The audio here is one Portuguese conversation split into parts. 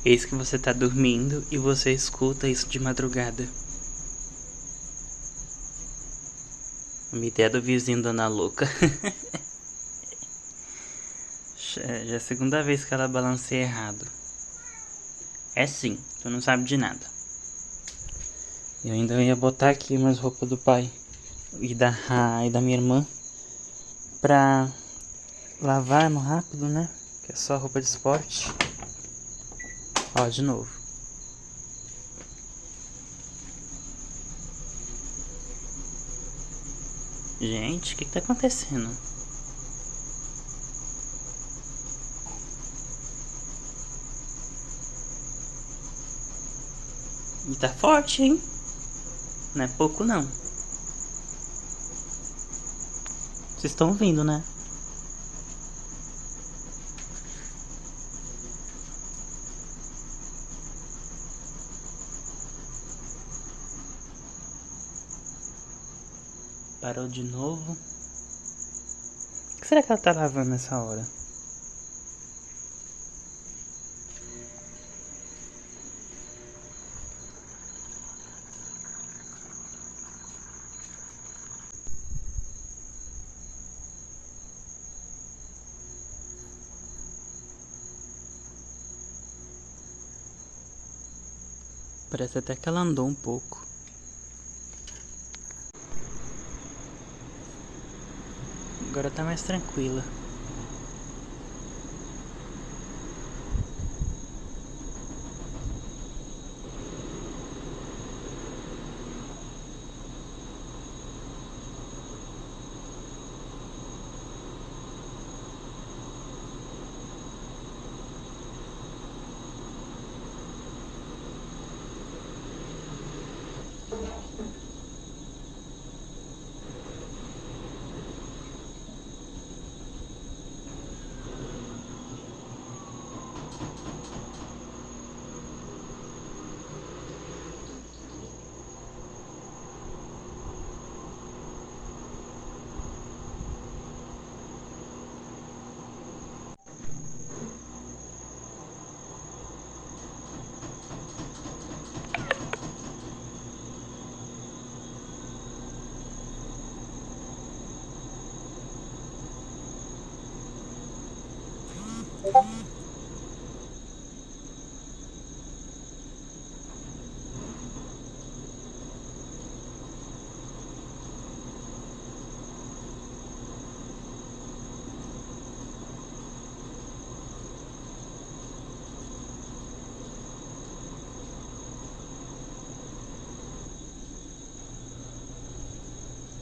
Eis que você tá dormindo e você escuta isso de madrugada. Uma ideia do vizinho Dona Louca. Já é a segunda vez que ela balanceia errado. É sim, tu não sabe de nada. Eu ainda ia botar aqui umas roupas do pai e da minha irmã pra lavar no rápido, né? Que é só roupa de esporte. Ó, de novo. Gente, o que tá acontecendo? E tá forte, hein? Não é pouco, não. Vocês estão ouvindo, né? Parou de novo. O que será que ela tá lavando nessa hora? Parece até que ela andou um pouco. Agora tá mais tranquila.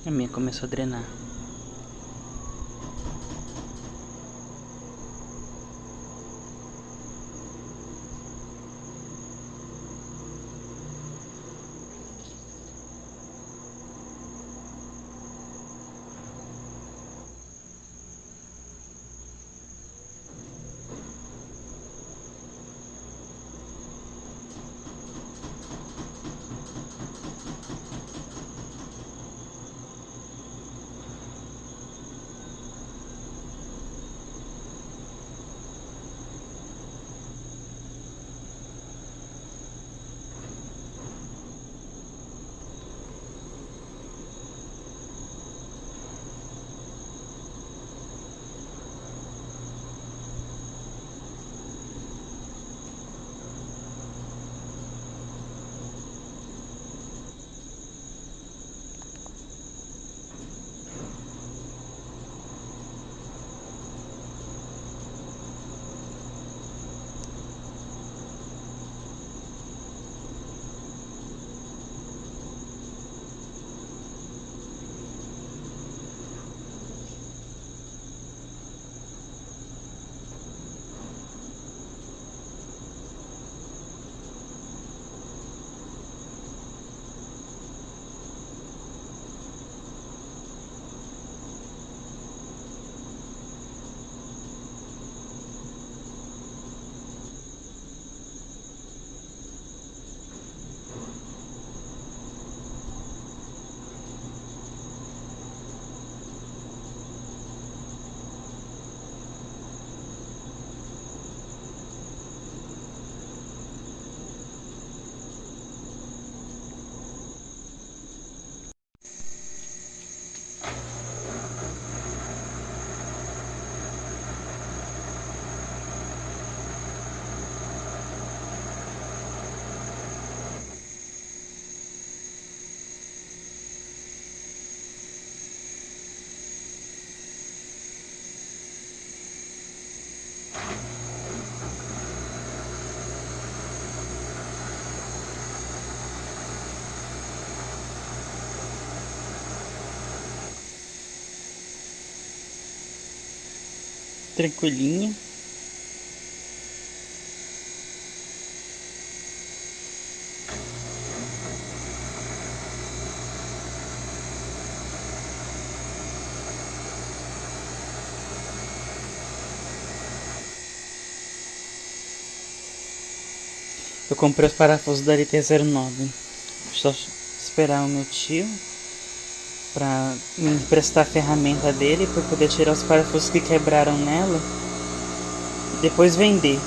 A minha começou a drenar. tranquilinha. Eu comprei os parafusos da LT09. Só esperar o meu tio pra me emprestar a ferramenta dele pra poder tirar os parafusos que quebraram nela e depois vender.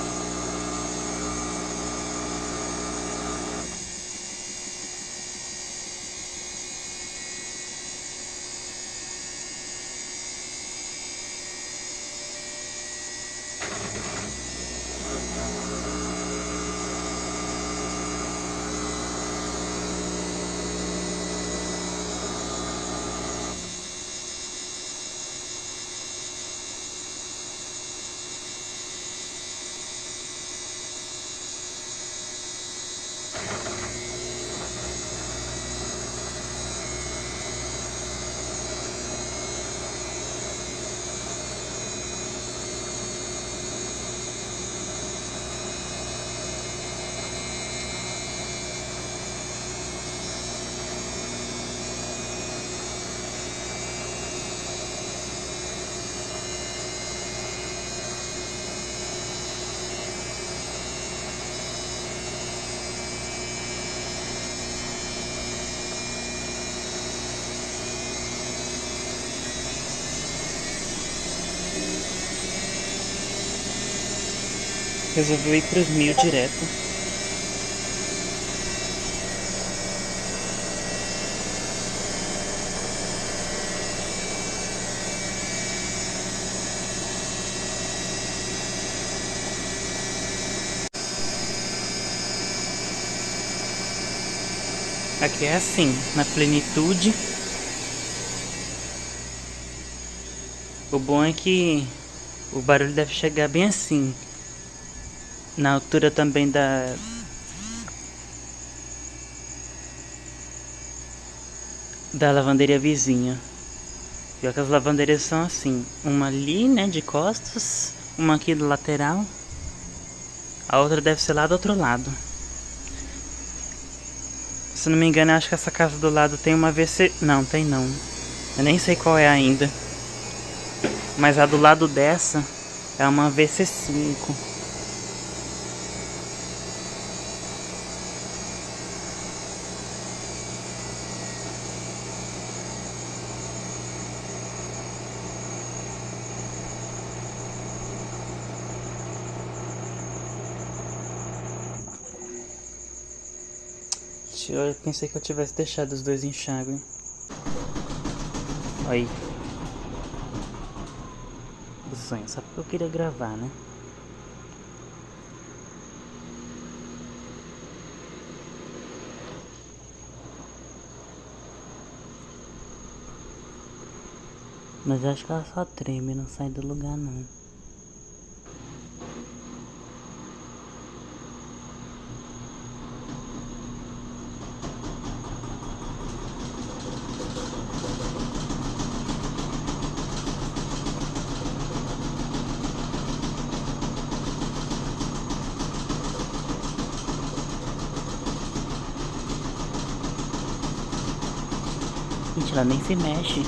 Resolveu ir pros 1000 direto. Aqui é assim, na plenitude. O bom é que o barulho deve chegar bem assim, na altura também da lavanderia vizinha. Pior que as lavanderias são assim, uma ali, né, de costas, uma aqui do lateral, a outra deve ser lá do outro lado. Se não me engano, eu acho que essa casa do lado tem uma VC... Não, tem não. Eu nem sei qual é ainda. Mas a do lado dessa é uma VC5. Eu pensei que eu tivesse deixado os dois enxágue. Aí. O sonho, só porque eu queria gravar, né? Mas eu acho que ela só treme, não sai do lugar não. Gente, ela nem se mexe.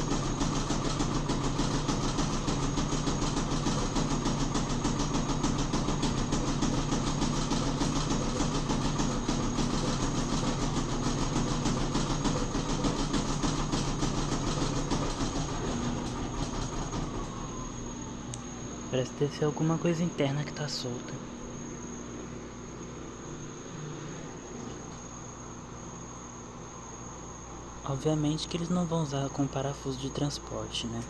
Parece ter sido alguma coisa interna que tá solta. Obviamente que eles não vão usar com parafuso de transporte, né?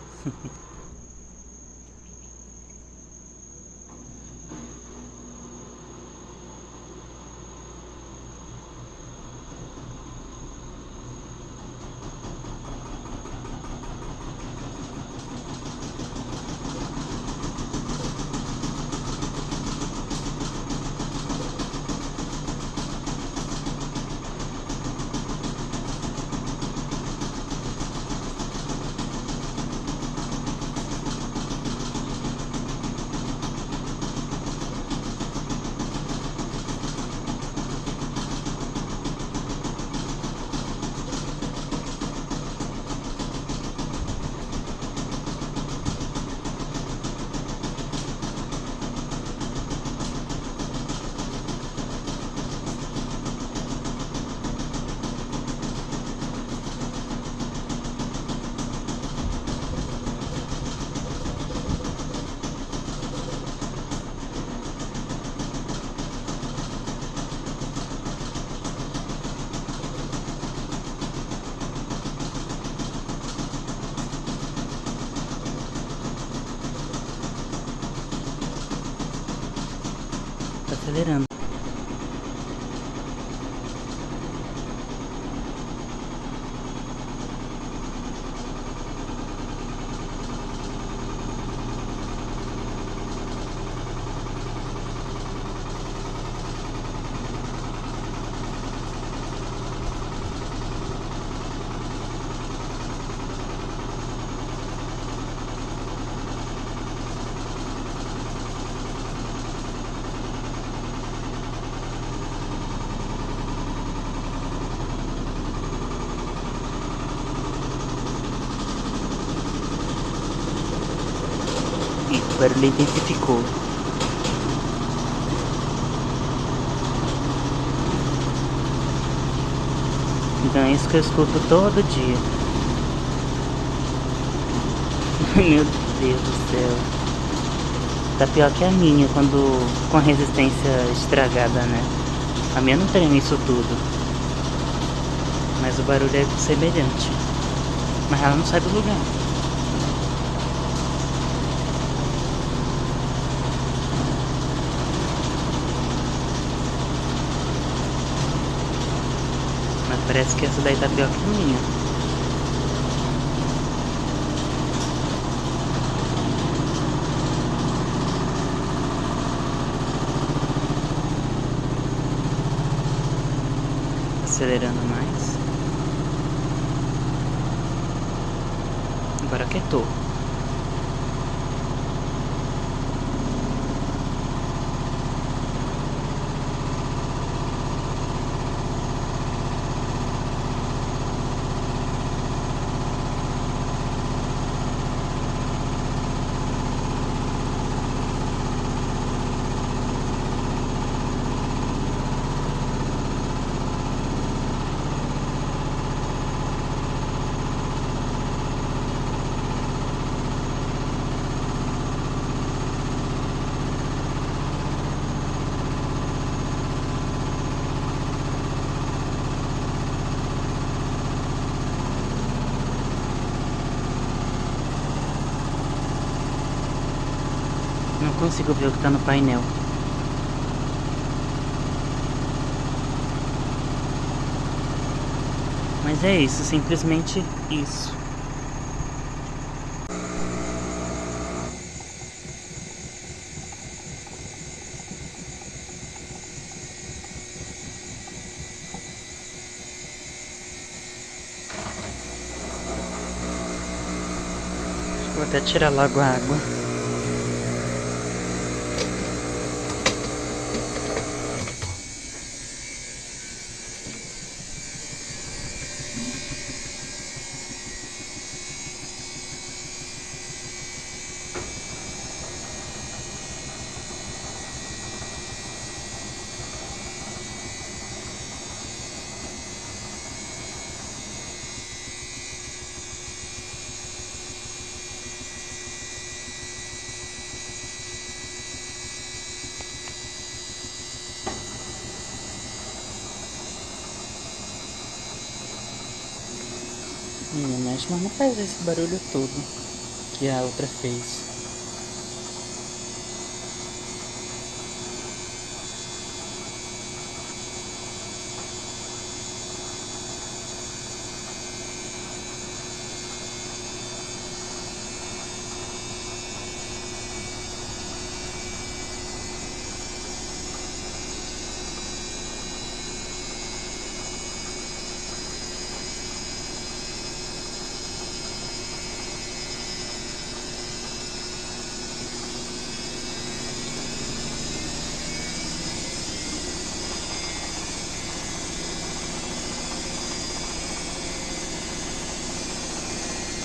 Tá acelerando. O barulho intensificou. Então é isso que eu escuto todo dia. Meu Deus do céu. Tá pior que a minha quando com a resistência estragada, né? A minha não tem isso tudo. Mas o barulho é semelhante. Mas ela não sai do lugar. Mas parece que essa daí tá pior que a minha. Acelerando mais. Agora quietou. Não consigo ver o que tá no painel. Mas é isso, simplesmente isso. Vou até tirar logo a água. Mexe, mas não faz esse barulho todo que a outra fez.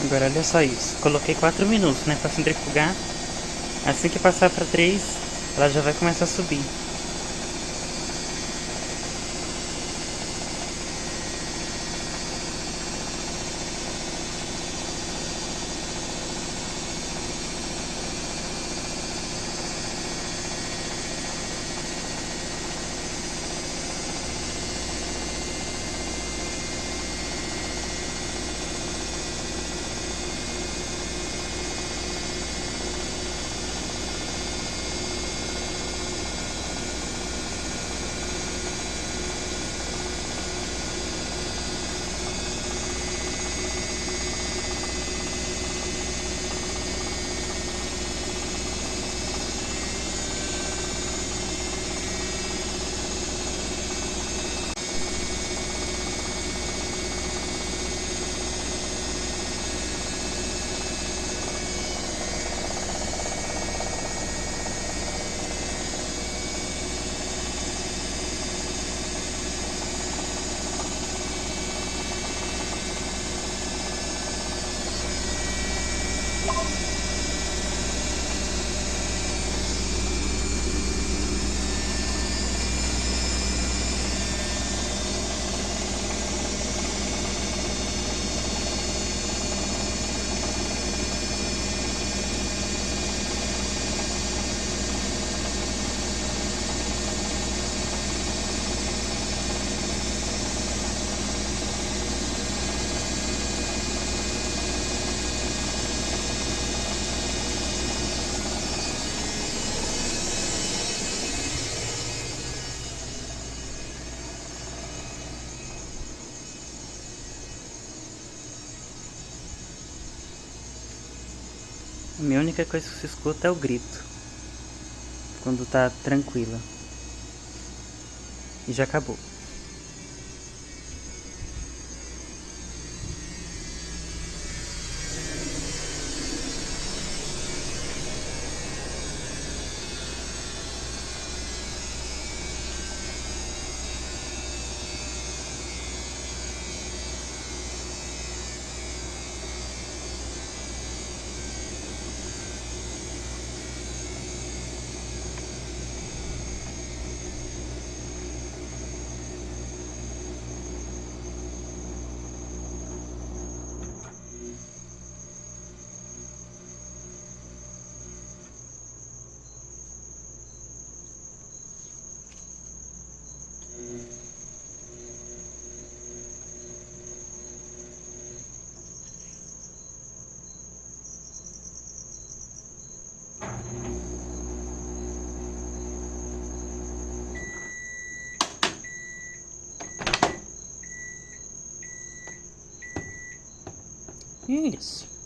Agora olha só isso. Coloquei 4 minutos, né, pra centrifugar. Assim que passar pra 3, ela já vai começar a subir. A minha única coisa que se escuta é o grito. Quando tá tranquila. E já acabou. Isso.